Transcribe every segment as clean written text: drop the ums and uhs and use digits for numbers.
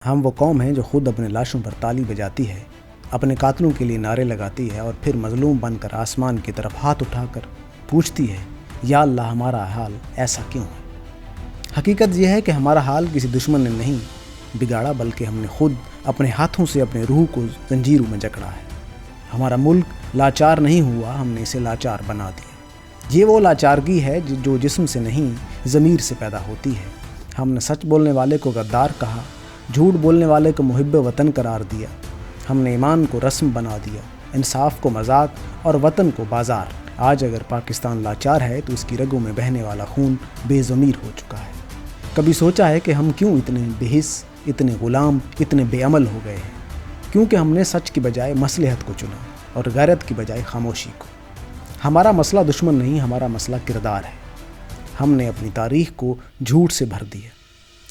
ہم وہ قوم ہیں جو خود اپنے لاشوں پر تالی بجاتی ہے، اپنے قاتلوں کے لیے نعرے لگاتی ہے اور پھر مظلوم بن کر آسمان کی طرف ہاتھ اٹھا کر پوچھتی ہے، یا اللہ ہمارا حال ایسا کیوں ہے؟ حقیقت یہ ہے کہ ہمارا حال کسی دشمن نے نہیں بگاڑا، بلکہ ہم نے خود اپنے ہاتھوں سے اپنے روح کو زنجیروں میں جکڑا ہے۔ ہمارا ملک لاچار نہیں ہوا، ہم نے اسے لاچار بنا دیا۔ یہ وہ لاچارگی ہے جو جسم سے نہیں ضمیر سے پیدا ہوتی ہے۔ ہم نے سچ بولنے والے کو غدار کہا، جھوٹ بولنے والے کو محب وطن قرار دیا۔ ہم نے ایمان کو رسم بنا دیا، انصاف کو مذاق اور وطن کو بازار۔ آج اگر پاکستان لاچار ہے تو اس کی رگوں میں بہنے والا خون بے ضمیر ہو چکا ہے۔ کبھی سوچا ہے کہ ہم کیوں اتنے بے حس، اتنے غلام، اتنے بے عمل ہو گئے ہیں؟ کیونکہ ہم نے سچ کی بجائے مصلحت کو چنا اور غیرت کی بجائے خاموشی کو۔ ہمارا مسئلہ دشمن نہیں، ہمارا مسئلہ کردار ہے۔ ہم نے اپنی تاریخ کو جھوٹ سے بھر دیا۔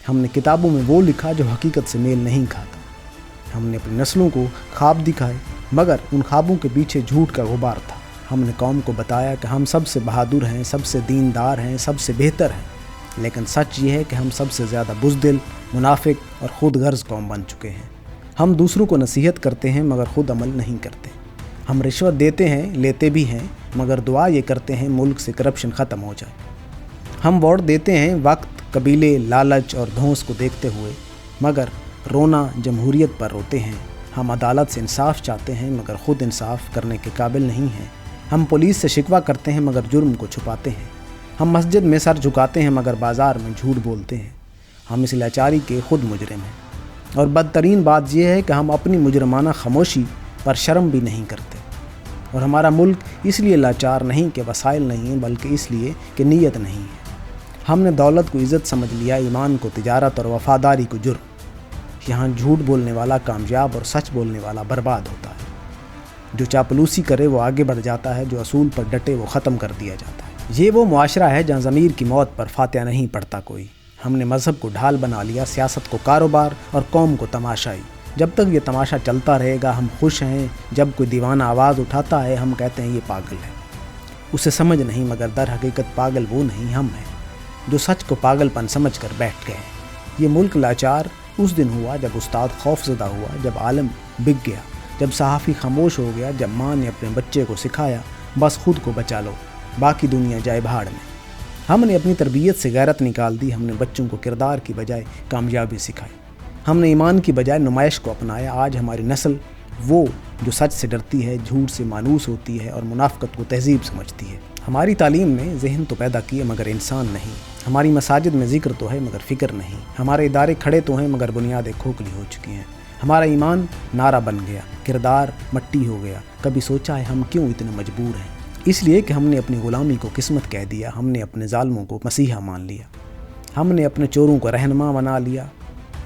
ہم نے کتابوں میں وہ لکھا جو حقیقت سے میل نہیں کھاتا۔ ہم نے اپنی نسلوں کو خواب دکھائے، مگر ان خوابوں کے پیچھے جھوٹ کا غبار تھا۔ ہم نے قوم کو بتایا کہ ہم سب سے بہادر ہیں، سب سے دیندار ہیں، سب سے بہتر ہیں، لیکن سچ یہ ہے کہ ہم سب سے زیادہ بزدل، منافق اور خود غرض قوم بن چکے ہیں۔ ہم دوسروں کو نصیحت کرتے ہیں مگر خود عمل نہیں کرتے۔ ہم رشوت دیتے ہیں، لیتے بھی ہیں، مگر دعا یہ کرتے ہیں ملک سے کرپشن ختم ہو جائے۔ ہم ووٹ دیتے ہیں وقت، قبیلے، لالچ اور دھونس کو دیکھتے ہوئے، مگر رونا جمہوریت پر روتے ہیں۔ ہم عدالت سے انصاف چاہتے ہیں مگر خود انصاف کرنے کے قابل نہیں ہیں۔ ہم پولیس سے شکوہ کرتے ہیں مگر جرم کو چھپاتے ہیں۔ ہم مسجد میں سر جھکاتے ہیں مگر بازار میں جھوٹ بولتے ہیں۔ ہم اس لاچاری کے خود مجرم ہیں، اور بدترین بات یہ ہے کہ ہم اپنی مجرمانہ خاموشی پر شرم بھی نہیں کرتے۔ اور ہمارا ملک اس لیے لاچار نہیں کہ وسائل نہیں ہیں، بلکہ اس لیے کہ نیت نہیں ہے۔ ہم نے دولت کو عزت سمجھ لیا، ایمان کو تجارت اور وفاداری کو جرم۔ یہاں جھوٹ بولنے والا کامیاب اور سچ بولنے والا برباد ہوتا ہے۔ جو چاپلوسی کرے وہ آگے بڑھ جاتا ہے، جو اصول پر ڈٹے وہ ختم کر دیا جاتا ہے۔ یہ وہ معاشرہ ہے جہاں ضمیر کی موت پر فاتحہ نہیں پڑھتا کوئی۔ ہم نے مذہب کو ڈھال بنا لیا، سیاست کو کاروبار اور قوم کو تماشائی۔ جب تک یہ تماشا چلتا رہے گا ہم خوش ہیں۔ جب کوئی دیوانہ آواز اٹھاتا ہے ہم کہتے ہیں یہ پاگل ہے۔ اسے سمجھ نہیں، مگر در حقیقت پاگل وہ نہیں، ہم ہیں جو سچ کو پاگل پن سمجھ کر بیٹھ گئے ہیں۔ یہ ملک لاچار اس دن ہوا جب استاد خوف زدہ ہوا، جب عالم بک گیا، جب صحافی خاموش ہو گیا، جب ماں نے اپنے بچے کو سکھایا بس خود کو بچا لو، باقی دنیا جائے بھاڑ میں۔ ہم نے اپنی تربیت سے غیرت نکال دی، ہم نے بچوں کو کردار کی بجائے کامیابی سکھائی، ہم نے ایمان کی بجائے نمائش کو اپنایا۔ آج ہماری نسل وہ جو سچ سے ڈرتی ہے، جھوٹ سے مانوس ہوتی ہے اور منافقت کو تہذیب سمجھتی ہے۔ ہماری تعلیم نے ذہن تو پیدا کیے مگر انسان نہیں۔ ہماری مساجد میں ذکر تو ہے مگر فکر نہیں۔ ہمارے ادارے کھڑے تو ہیں مگر بنیادیں کھوکھلی ہو چکی ہیں۔ ہمارا ایمان نعرہ بن گیا، کردار مٹی ہو گیا۔ کبھی سوچا ہے ہم کیوں اتنے مجبور ہیں؟ اس لیے کہ ہم نے اپنی غلامی کو قسمت کہہ دیا، ہم نے اپنے ظالموں کو مسیحا مان لیا، ہم نے اپنے چوروں کو رہنما بنا لیا،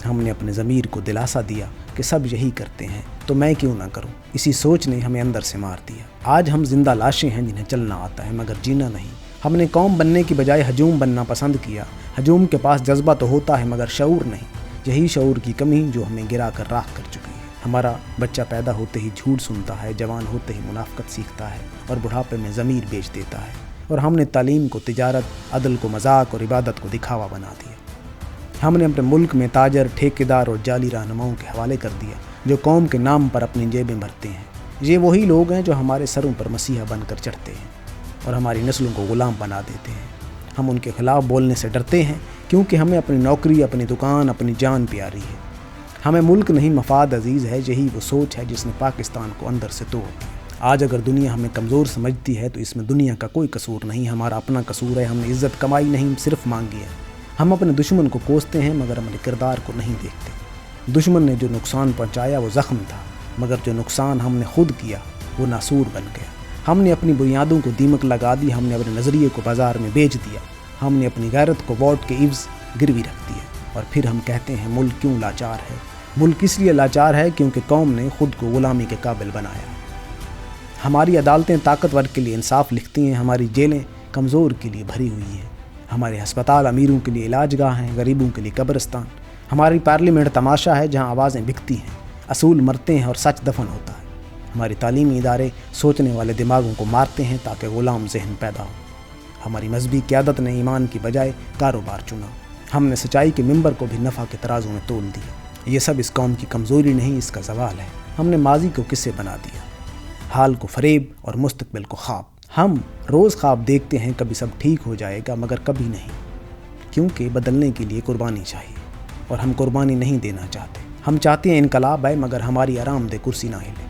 ہم نے اپنے ضمیر کو دلاسا دیا کہ سب یہی کرتے ہیں تو میں کیوں نہ کروں۔ اسی سوچ نے ہمیں اندر سے مار دیا۔ آج ہم زندہ لاشیں ہیں جنہیں چلنا آتا ہے مگر جینا نہیں۔ ہم نے قوم بننے کی بجائے ہجوم بننا پسند کیا۔ ہجوم کے پاس جذبہ تو ہوتا ہے مگر شعور نہیں۔ یہی شعور کی کمی جو ہمیں گرا کر راکھ کر چکی ہے۔ ہمارا بچہ پیدا ہوتے ہی جھوٹ سنتا ہے، جوان ہوتے ہی منافقت سیکھتا ہے اور بڑھاپے میں ضمیر بیچ دیتا ہے۔ اور ہم نے تعلیم کو تجارت، عدل کو مذاق اور عبادت کو دکھاوا بنا دیا۔ ہم نے اپنے ملک میں تاجر، ٹھیکیدار اور جعلی رہنماؤں کے حوالے کر دیا جو قوم کے نام پر اپنی جیبیں بھرتے ہیں۔ یہ وہی لوگ ہیں جو ہمارے سروں پر مسیحا بن کر چڑھتے ہیں اور ہماری نسلوں کو غلام بنا دیتے ہیں۔ ہم ان کے خلاف بولنے سے ڈرتے ہیں کیونکہ ہمیں اپنی نوکری، اپنی دکان، اپنی جان پیاری ہے۔ ہمیں ملک نہیں مفاد عزیز ہے، یہی وہ سوچ ہے جس نے پاکستان کو اندر سے توڑ دیا۔ آج اگر دنیا ہمیں کمزور سمجھتی ہے تو اس میں دنیا کا کوئی قصور نہیں، ہمارا اپنا قصور ہے۔ ہم نے عزت کمائی نہیں، صرف مانگی ہے۔ ہم اپنے دشمن کو کوستے ہیں مگر اپنے کردار کو نہیں دیکھتے۔ دشمن نے جو نقصان پہنچایا وہ زخم تھا، مگر جو نقصان ہم نے خود کیا وہ ناسور بن گیا۔ ہم نے اپنی بنیادوں کو دیمک لگا دی، ہم نے اپنے نظریے کو بازار میں بیچ دیا، ہم نے اپنی غیرت کو ووٹ کے عوض گروی رکھ دیا۔ اور پھر ہم کہتے ہیں ملک کیوں لاچار ہے؟ ملک اس لیے لاچار ہے کیونکہ قوم نے خود کو غلامی کے قابل بنایا۔ ہماری عدالتیں طاقتور کے لیے انصاف لکھتی ہیں، ہماری جیلیں کمزور کے لیے بھری ہوئی ہیں، ہمارے ہسپتال امیروں کے لیے علاج گاہ ہیں، غریبوں کے لیے قبرستان۔ ہماری پارلیمنٹ تماشا ہے جہاں آوازیں بکتی ہیں، اصول مرتے ہیں اور سچ دفن ہوتا ہے۔ ہماری تعلیمی ادارے سوچنے والے دماغوں کو مارتے ہیں تاکہ غلام ذہن پیدا ہو۔ ہماری مذہبی قیادت نے ایمان کی بجائے کاروبار چنا۔ ہم نے سچائی کے ممبر کو بھی نفع کے ترازو میں تول دیا۔ یہ سب اس قوم کی کمزوری نہیں، اس کا زوال ہے۔ ہم نے ماضی کو قصے بنا دیا، حال کو فریب اور مستقبل کو خواب۔ ہم روز خواب دیکھتے ہیں کبھی سب ٹھیک ہو جائے گا، مگر کبھی نہیں، کیونکہ بدلنے کے لیے قربانی چاہیے اور ہم قربانی نہیں دینا چاہتے۔ ہم چاہتے ہیں انقلاب آئے مگر ہماری آرام دہ کرسی نہ ہلے۔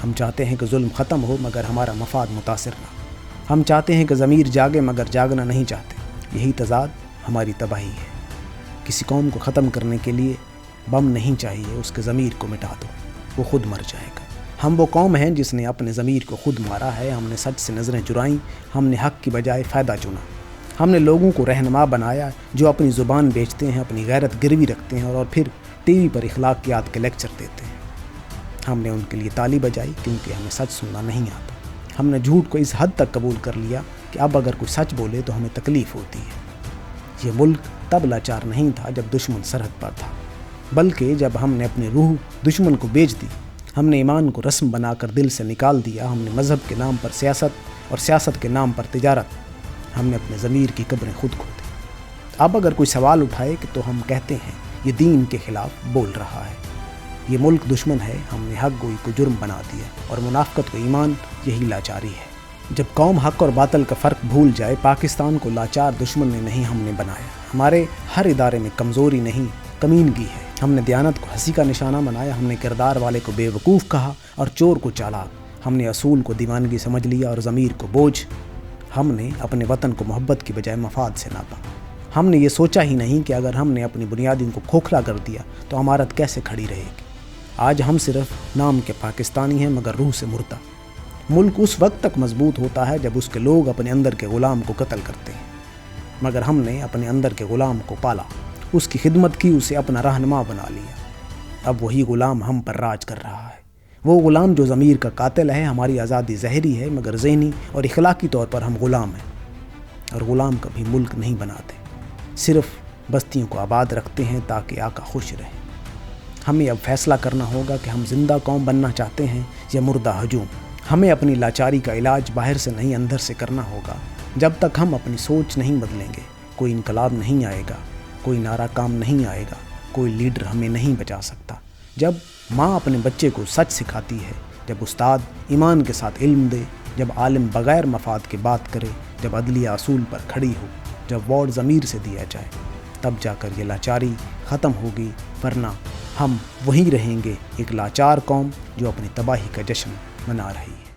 ہم چاہتے ہیں کہ ظلم ختم ہو مگر ہمارا مفاد متاثر نہ ہو۔ ہم چاہتے ہیں کہ ضمیر جاگے مگر جاگنا نہیں چاہتے۔ یہی تضاد ہماری تباہی ہے۔ کسی قوم کو ختم کرنے کے لیے بم نہیں چاہیے، اس کے ضمیر کو مٹا دو، وہ خود مر جائے گا۔ ہم وہ قوم ہیں جس نے اپنے ضمیر کو خود مارا ہے۔ ہم نے سچ سے نظریں چرائیں، ہم نے حق کی بجائے فائدہ چنا۔ ہم نے لوگوں کو رہنما بنایا جو اپنی زبان بیچتے ہیں، اپنی غیرت گروی رکھتے ہیں اور پھر ٹی وی پر اخلاقیات کے لیکچر دیتے ہیں۔ ہم نے ان کے لیے تالی بجائی کیونکہ ہمیں سچ سننا نہیں آتا۔ ہم نے جھوٹ کو اس حد تک قبول کر لیا کہ اب اگر کوئی سچ بولے تو ہمیں تکلیف ہوتی ہے۔ یہ ملک تب لاچار نہیں تھا جب دشمن سرحد پر تھا، بلکہ جب ہم نے اپنی روح دشمن کو بیچ دی۔ ہم نے ایمان کو رسم بنا کر دل سے نکال دیا۔ ہم نے مذہب کے نام پر سیاست اور سیاست کے نام پر تجارت۔ ہم نے اپنے ضمیر کی قبریں خود کھو دی۔ اب اگر کوئی سوال اٹھائے کہ تو ہم کہتے ہیں یہ دین کے خلاف بول رہا ہے۔ یہ ملک دشمن ہے، ہم نے حق گوئی کو جرم بنا دیا اور منافقت کو ایمان، یہی لاچاری ہے۔ جب قوم حق اور باطل کا فرق بھول جائے، پاکستان کو لاچار دشمن نے نہیں ہم نے بنایا۔ ہمارے ہر ادارے میں کمزوری نہیں، کمینگی ہے۔ ہم نے دیانت کو ہنسی کا نشانہ بنایا، ہم نے کردار والے کو بے وقوف کہا اور چور کو چالاک۔ ہم نے اصول کو دیوانگی سمجھ لیا اور ضمیر کو بوجھ۔ ہم نے اپنے وطن کو محبت کی بجائے مفاد سے ناپا۔ ہم نے یہ سوچا ہی نہیں کہ اگر ہم نے اپنی بنیادوں کو کھوکھلا کر دیا تو عمارت کیسے کھڑی رہے گی۔ آج ہم صرف نام کے پاکستانی ہیں مگر روح سے مردہ۔ ملک اس وقت تک مضبوط ہوتا ہے جب اس کے لوگ اپنے اندر کے غلام کو قتل کرتے ہیں، مگر ہم نے اپنے اندر کے غلام کو پالا، اس کی خدمت کی، اسے اپنا رہنما بنا لیا۔ اب وہی غلام ہم پر راج کر رہا ہے، وہ غلام جو ضمیر کا قاتل ہے۔ ہماری آزادی ظاہری ہے مگر ذہنی اور اخلاقی طور پر ہم غلام ہیں، اور غلام کبھی ملک نہیں بناتے، صرف بستیوں کو آباد رکھتے ہیں تاکہ آقا خوش رہے۔ ہمیں اب فیصلہ کرنا ہوگا کہ ہم زندہ قوم بننا چاہتے ہیں یا مردہ ہجوم۔ ہمیں اپنی لاچاری کا علاج باہر سے نہیں اندر سے کرنا ہوگا۔ جب تک ہم اپنی سوچ نہیں بدلیں گے، کوئی انقلاب نہیں آئے گا، کوئی نعرہ کام نہیں آئے گا، کوئی لیڈر ہمیں نہیں بچا سکتا۔ جب ماں اپنے بچے کو سچ سکھاتی ہے، جب استاد ایمان کے ساتھ علم دے، جب عالم بغیر مفاد کے بات کرے، جب عدلیہ اصول پر کھڑی ہو، جب ووٹ ضمیر سے دیا جائے، تب جا کر یہ لاچاری ختم ہوگی، ورنہ ہم وہیں رہیں گے، ایک لاچار قوم جو اپنی تباہی کا جشن منا رہی ہے۔